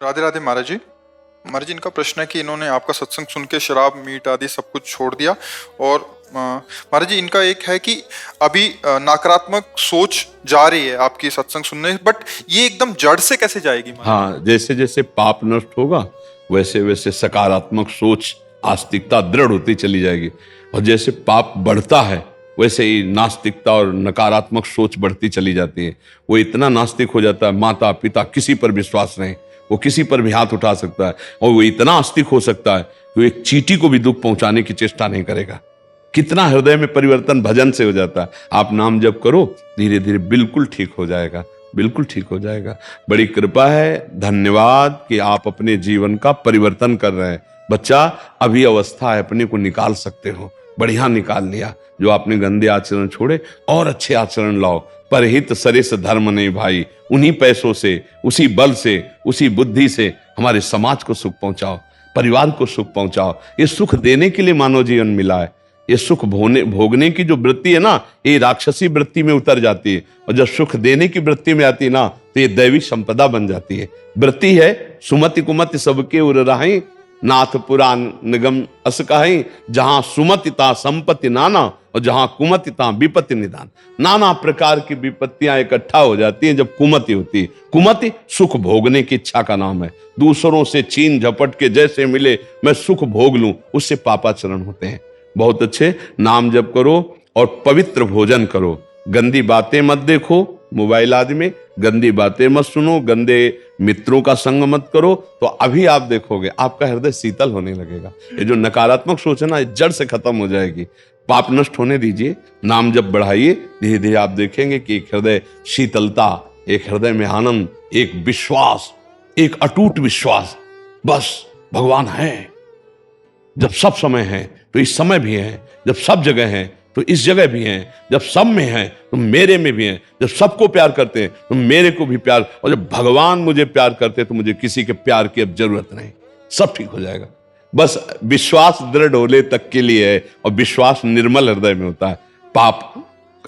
राधे राधे महाराज जी। महाराज जी, इनका प्रश्न है कि इन्होंने आपका सत्संग सुन के शराब मीट आदि सब कुछ छोड़ दिया, और महाराज जी इनका एक है कि अभी नकारात्मक सोच जा रही है आपकी सत्संग सुनने, बट ये एकदम जड़ से कैसे जाएगी महाराज? हाँ, जैसे जैसे पाप नष्ट होगा वैसे वैसे सकारात्मक सोच, आस्तिकता दृढ़ होती चली जाएगी। और जैसे पाप बढ़ता है वैसे ही नास्तिकता और नकारात्मक सोच बढ़ती चली जाती है। वो इतना नास्तिक हो जाता है, माता पिता किसी पर विश्वास नहीं, वो किसी पर भी हाथ उठा सकता है। और वो इतना आस्तिक हो सकता है कि वो एक चींटी को भी दुख पहुंचाने की चेष्टा नहीं करेगा। कितना हृदय में परिवर्तन भजन से हो जाता है। आप नाम जप करो, धीरे धीरे बिल्कुल ठीक हो जाएगा, बिल्कुल ठीक हो जाएगा। बड़ी कृपा है, धन्यवाद कि आप अपने जीवन का परिवर्तन कर रहे हैं। बच्चा, अभी अवस्था है, अपने को निकाल सकते हो, बढ़िया निकाल लिया। जो आपने गंदे आचरण छोड़े और अच्छे आचरण लाओ। परहित सरिस धर्म नहीं भाई, उन्हीं पैसों से, उसी बल से, उसी बुद्धि से हमारे समाज को सुख पहुंचाओ, परिवार को सुख पहुंचाओ। ये सुख देने के लिए मानव जीवन मिला है। ये सुख भोगने की जो वृत्ति है ना, ये राक्षसी वृत्ति में उतर जाती है। और जब सुख देने की वृत्ति में आती है ना, तो ये दैविक संपदा बन जाती है। वृत्ति है सुमति कुमति सबके उर राही, नाथ पुराण निगम अस कहीं। जहां सुमति ता संपत्ति नाना, और जहां कुमति ता विपत्ति निदान। नाना प्रकार की विपत्तियां इकट्ठा हो जाती हैं जब कुमति होती है। कुमति सुख भोगने की इच्छा का नाम है। दूसरों से छीन झपट के जैसे मिले मैं सुख भोग लूं, उससे पापाचरण होते हैं। बहुत अच्छे, नाम जप करो और पवित्र भोजन करो। गंदी बातें मत देखो, मोबाइल आदि में गंदी बातें मत सुनो, गंदे मित्रों का संग मत करो। तो अभी आप देखोगे आपका हृदय शीतल होने लगेगा। ये जो नकारात्मक सोच है ना, जड़ से खत्म हो जाएगी। पाप नष्ट होने दीजिए, नाम जप बढ़ाइए, धीरे धीरे आप देखेंगे कि एक हृदय शीतलता, एक हृदय में आनंद, एक विश्वास, एक अटूट विश्वास, बस भगवान है। जब सब समय है तो इस समय भी है, जब सब जगह है तो इस जगह भी हैं, जब सब में हैं तो मेरे में भी हैं, जब सबको प्यार करते हैं तो मेरे को भी प्यार, और जब भगवान मुझे प्यार करते हैं तो मुझे किसी के प्यार की अब जरूरत नहीं। सब ठीक हो जाएगा। बस विश्वास दृढ़ होले तक के लिए है, और विश्वास निर्मल हृदय में होता है। पाप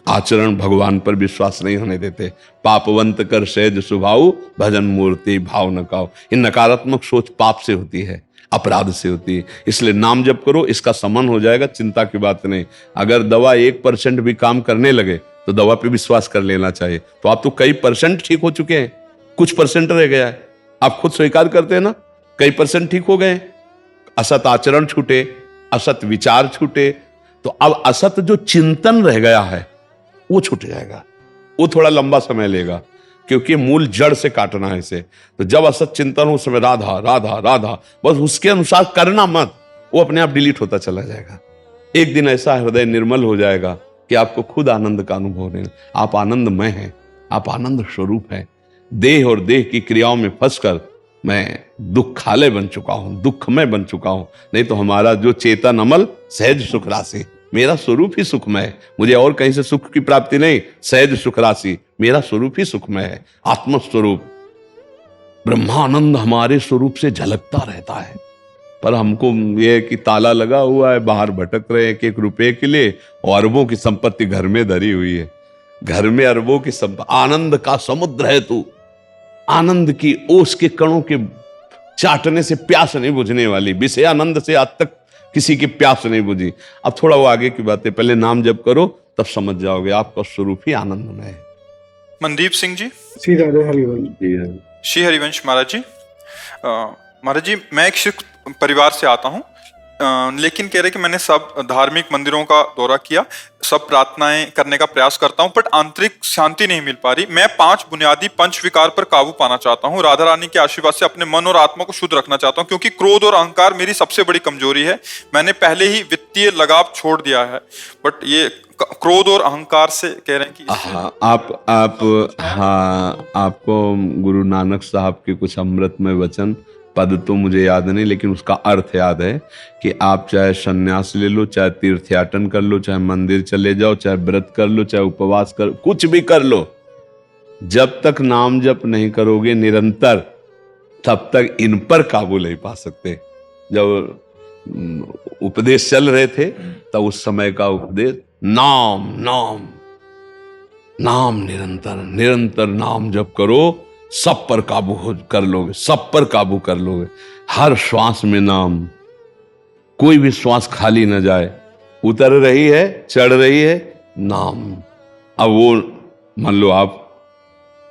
आचरण भगवान पर विश्वास नहीं होने देते। पापवंत कर सहज स्वभाव, भजन मूर्ति भाव न काओ। ये नकारात्मक सोच पाप से होती है, अपराध से होती है। इसलिए नाम जप करो, इसका समन हो जाएगा, चिंता की बात नहीं। अगर दवा 1% भी काम करने लगे तो दवा पे विश्वास कर लेना चाहिए। तो आप तो कई परसेंट ठीक हो चुके हैं, कुछ परसेंट रह गया है। आप खुद स्वीकार करते हैं ना, कई परसेंट ठीक हो गए। असत आचरण छूटे, असत विचार छूटे, तो अब असत जो चिंतन रह गया है वो छूट जाएगा। वो थोड़ा लंबा समय लेगा, क्योंकि मूल जड़ से काटना है इसे। तो जब असत चिंतन हो, उस समय राधा राधा राधा, बस उसके अनुसार करना मत, वो अपने आप डिलीट होता चला जाएगा। एक दिन ऐसा हृदय निर्मल हो जाएगा कि आपको खुद आनंद का अनुभव होने। आप आनंदमय हैं, आप आनंद स्वरूप हैं। देह और देह की क्रियाओं में फंसकर मैं दुखालय बन चुका हूं, दुखमय बन चुका हूं। नहीं तो हमारा जो चेतन अमल सहज सुख राशि, मेरा स्वरूप ही सुखमय है। मुझे और कहीं से सुख की प्राप्ति नहीं, सहज सुख राशि मेरा स्वरूप ही सुखमय है। आत्मस्वरूप ब्रह्मानंद हमारे स्वरूप से झलकता रहता है। पर हमको यह कि ताला लगा हुआ है, बाहर भटक रहे हैं 1-1 रुपए के लिए, और अरबों की संपत्ति घर में धरी हुई है। घर में अरबों की संपत्ति, आनंद का समुद्र है तू। आनंद की ओस के कणों के चाटने से प्यास नहीं बुझने वाली। विषय आनंद से आज तक किसी की प्यास नहीं बुझी। अब थोड़ा वो आगे की बातें, पहले नाम जप करो, तब समझ जाओगे आपका स्वरूप ही आनंदमय है। मनदीप सिंह जी। श्री राधे हरिवंश। श्री हरिवंश महाराज जी। महाराज जी, मैं एक सिख परिवार से आता हूँ, लेकिन कह रहे कि मैंने सब धार्मिक मंदिरों का दौरा किया, सब प्रार्थनाएं करने का प्रयास करता हूं, बट आंतरिक शांति नहीं मिल पा रही। मैं 5 बुनियादी पंच विकार पर काबू पाना चाहता हूं। राधा रानी के आशीर्वाद से अपने मन और आत्मा को शुद्ध रखना चाहता हूं, क्योंकि क्रोध और अहंकार मेरी सबसे बड़ी कमजोरी है। मैंने पहले ही वित्तीय लगाव छोड़ दिया है, बट ये क्रोध और अहंकार से कह रहे हैं कि आपको गुरु नानक साहब के कुछ अमृतमय वचन, पद तो मुझे याद नहीं, लेकिन उसका अर्थ याद है कि आप चाहे सन्यास ले लो, चाहे तीर्थयाटन कर लो, चाहे मंदिर चले जाओ, चाहे व्रत कर लो, चाहे उपवास कर, कुछ भी कर लो, जब तक नाम जप नहीं करोगे निरंतर, तब तक इन पर काबू नहीं पा सकते। जब उपदेश चल रहे थे तब उस समय का उपदेश, नाम नाम नाम, निरंतर निरंतर नाम जप करो, सब पर काबू कर लोगे, सब पर काबू कर लोगे। हर श्वास में नाम, कोई भी श्वास खाली न जाए। उतर रही है, चढ़ रही है, नाम। अब वो मान लो आप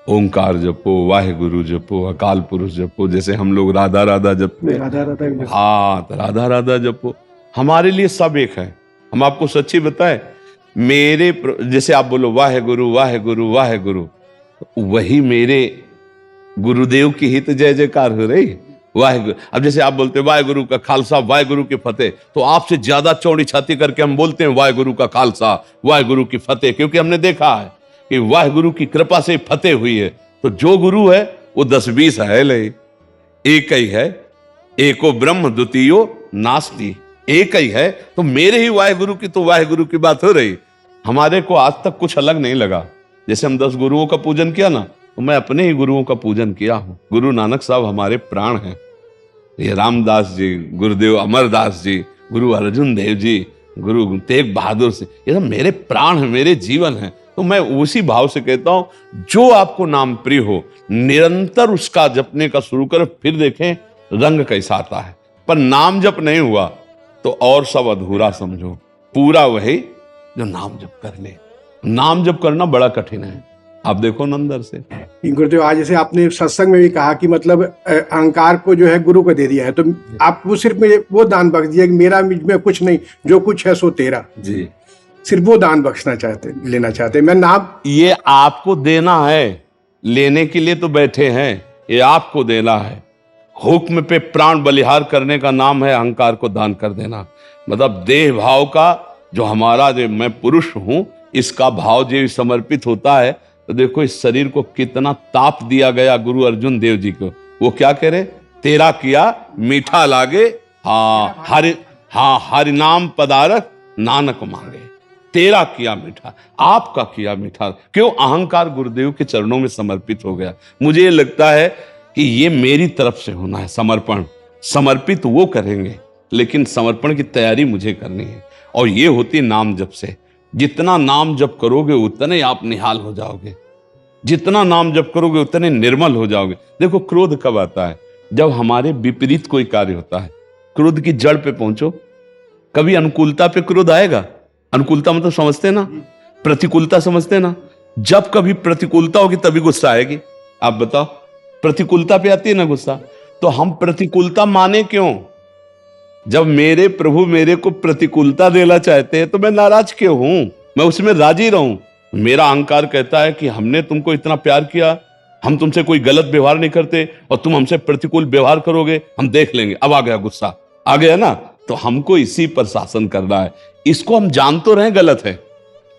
ओंकार जपो, वाहेगुरु जपो, अकाल पुरुष जपो, जैसे हम लोग राधा राधा जपते हैं। राधा राधा भी हाँ, तो राधा राधा जपो। हमारे लिए सब एक है। हम आपको सच्ची बताएं, जैसे आप बोलो वाहेगुरु वाहेगुरु वाहेगुरु, वही मेरे गुरुदेव की हित जय जयकार हो रही। वाहेगुरु, अब जैसे आप बोलते हैं वाहेगुरु का खालसा वाहेगुरु की फतेह, तो आपसे ज्यादा चौड़ी छाती करके हम बोलते हैं वाहेगुरु का खालसा वाहेगुरु की फतेह, क्योंकि हमने देखा है कि वाहेगुरु की कृपा से फतेह हुई है। तो जो गुरु है वो 10-20 है नहीं, एक ही है। एको ब्रह्म द्वितीयो नास्ति, एक ही है। तो मेरे ही वाहेगुरु की तो वाहेगुरु की बात हो रही। हमारे को आज तक कुछ अलग नहीं लगा। जैसे हम 10 गुरुओं का पूजन किया ना, तो मैं अपने ही गुरुओं का पूजन किया हूं। गुरु नानक साहब हमारे प्राण हैं। ये रामदास जी, गुरुदेव अमरदास जी, गुरु अर्जुन देव जी, गुरु तेग बहादुर से, ये सब मेरे प्राण हैं, मेरे जीवन हैं। तो मैं उसी भाव से कहता हूं, जो आपको नाम प्रिय हो, निरंतर उसका जपने का शुरू करो, फिर देखें रंग कैसा आता है। पर नाम जप नहीं हुआ तो और सब अधूरा समझो, पूरा वही जो नाम जप कर ले। नाम जप करना बड़ा कठिन है। आप देखो नंदर से। गुरुदेव, आज जैसे आपने सत्संग में भी कहा कि मतलब अहंकार को जो है गुरु को दे दिया है, तो आप वो सिर्फ मुझे वो दान बख्श दिया कि मेरा मुझ में कुछ नहीं, जो कुछ है सो तेरा। जी, सिर्फ वो दान बख्शना चाहते, लेना चाहते। मैं नाम ये आपको देना है, लेने के लिए तो बैठे हैं, ये आपको देना है। हुक्म पे प्राण बलिहार करने का नाम है अहंकार को दान कर देना। मतलब देह भाव का, जो हमारा जो मैं पुरुष हूं, इसका भाव जो समर्पित होता है, तो देखो इस शरीर को कितना ताप दिया गया गुरु अर्जुन देव जी को। वो क्या कह रहे, तेरा किया मीठा लागे, हरि नाम पदारथ नानक मांगे। तेरा किया मीठा, आपका किया मीठा। क्यों? अहंकार गुरुदेव के चरणों में समर्पित हो गया। मुझे ये लगता है कि ये मेरी तरफ से होना है समर्पण। समर्पित वो करेंगे, लेकिन समर्पण की तैयारी मुझे करनी है, और ये होती नाम जप से। जितना नाम जप करोगे उतने आप निहाल हो जाओगे, जितना नाम जप करोगे उतने निर्मल हो जाओगे। देखो क्रोध कब आता है? जब हमारे विपरीत कोई कार्य होता है। क्रोध की जड़ पे पहुंचो, कभी अनुकूलता पे क्रोध आएगा। अनुकूलता मतलब समझते ना, प्रतिकूलता समझते ना। जब कभी प्रतिकूलता होगी तभी गुस्सा आएगी। आप बताओ, प्रतिकूलता पे आती है ना गुस्सा। तो हम प्रतिकूलता माने क्यों? जब मेरे प्रभु मेरे को प्रतिकूलता देना चाहते हैं तो मैं नाराज क्यों हूं? मैं उसमें राजी रहूं। मेरा अहंकार कहता है कि हमने तुमको इतना प्यार किया, हम तुमसे कोई गलत व्यवहार नहीं करते, और तुम हमसे प्रतिकूल व्यवहार करोगे, हम देख लेंगे। अब आ गया गुस्सा, आ गया ना। तो हमको इसी पर शासन करना है। इसको हम जान तो रहे गलत है,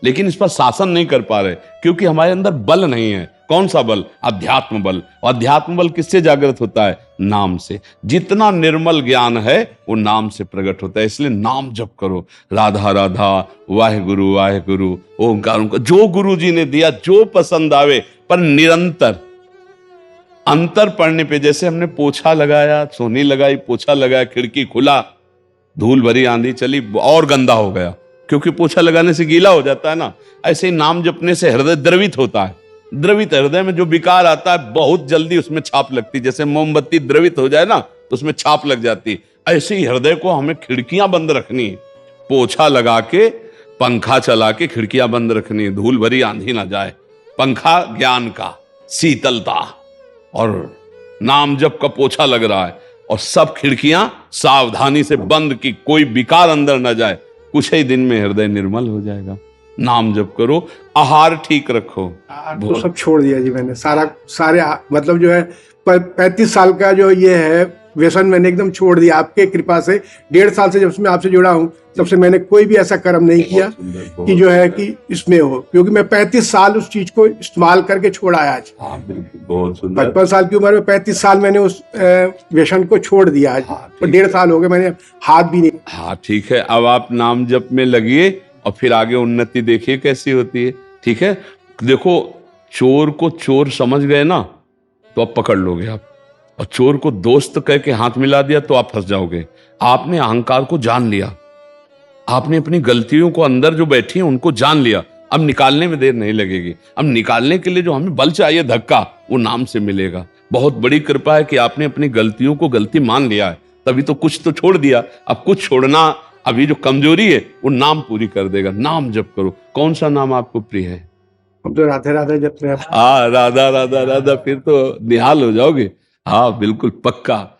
लेकिन इस पर शासन नहीं कर पा रहे, क्योंकि हमारे अंदर बल नहीं है। कौन सा बल? अध्यात्म बल। और अध्यात्म बल किससे जागृत होता है? नाम से। जितना निर्मल ज्ञान है वो नाम से प्रकट होता है। इसलिए नाम जप करो, राधा राधा, वाहेगुरु वाहेगुरु, ओंकार ओंकार, जो गुरु जी ने दिया, जो पसंद आवे, पर निरंतर। अंतर पड़ने पे, जैसे हमने पोछा लगाया, सोनी लगाई, पोछा लगाया, खिड़की खुला, धूल भरी आंधी चली और गंदा हो गया, क्योंकि पोछा लगाने से गीला हो जाता है ना। ऐसे ही नाम जपने से हृदय द्रवित होता है। द्रवित हृदय में जो विकार आता है बहुत जल्दी उसमें छाप लगती। जैसे मोमबत्ती द्रवित हो जाए ना तो उसमें छाप लग जाती। ऐसे ही हृदय को हमें खिड़कियां बंद रखनी है। पोछा लगा के, पंखा चला के खिड़कियां बंद रखनी है, धूल भरी आंधी ना जाए। पंखा ज्ञान का, शीतलता, और नाम जप का पोछा लग रहा है, और सब खिड़कियां सावधानी से बंद की, कोई विकार अंदर ना जाए। कुछ ही दिन में हृदय निर्मल हो जाएगा। नाम जप करो, आहार ठीक रखो। तो सब छोड़ दिया जी मैंने, सारे मतलब जो है 35 साल का जो ये है व्यसन मैंने एकदम छोड़ दिया आपके कृपा से। 1.5 साल से जब से मैं आपसे जुड़ा हूँ तब से मैंने कोई भी ऐसा कर्म नहीं किया कि जो है कि इसमें हो, क्योंकि मैं 35 साल उस चीज को इस्तेमाल करके छोड़ा है आज। बहुत सुंदर। 55 साल की उम्र में 35 साल मैंने उस व्यसन को छोड़ दिया आज। और 1.5 साल हो गए मैंने हाथ भी नहीं। हाँ ठीक है, अब आप नाम जप में लगिए और फिर आगे उन्नति देखिए कैसी होती है। ठीक है, देखो चोर को चोर समझ गए ना तो आप पकड़ लोगे आप, और चोर को दोस्त कह के हाथ मिला दिया तो आप फंस जाओगे। आपने अहंकार को जान लिया, आपने अपनी गलतियों को अंदर जो बैठी हैं उनको जान लिया, अब निकालने में देर नहीं लगेगी। अब निकालने के लिए जो हमें बल चाहिए, धक्का, वो नाम से मिलेगा। बहुत बड़ी कृपा है कि आपने अपनी गलतियों को गलती मान लिया है, तभी तो कुछ तो छोड़ दिया। अब कुछ छोड़ना, अभी जो कमजोरी है वो नाम पूरी कर देगा। नाम जप करो। कौन सा नाम आपको प्रिय है? हम तो राधे राधे जपते हैं। हाँ, राधा राधा राधा, फिर तो निहाल हो जाओगे। हाँ बिल्कुल, पक्का।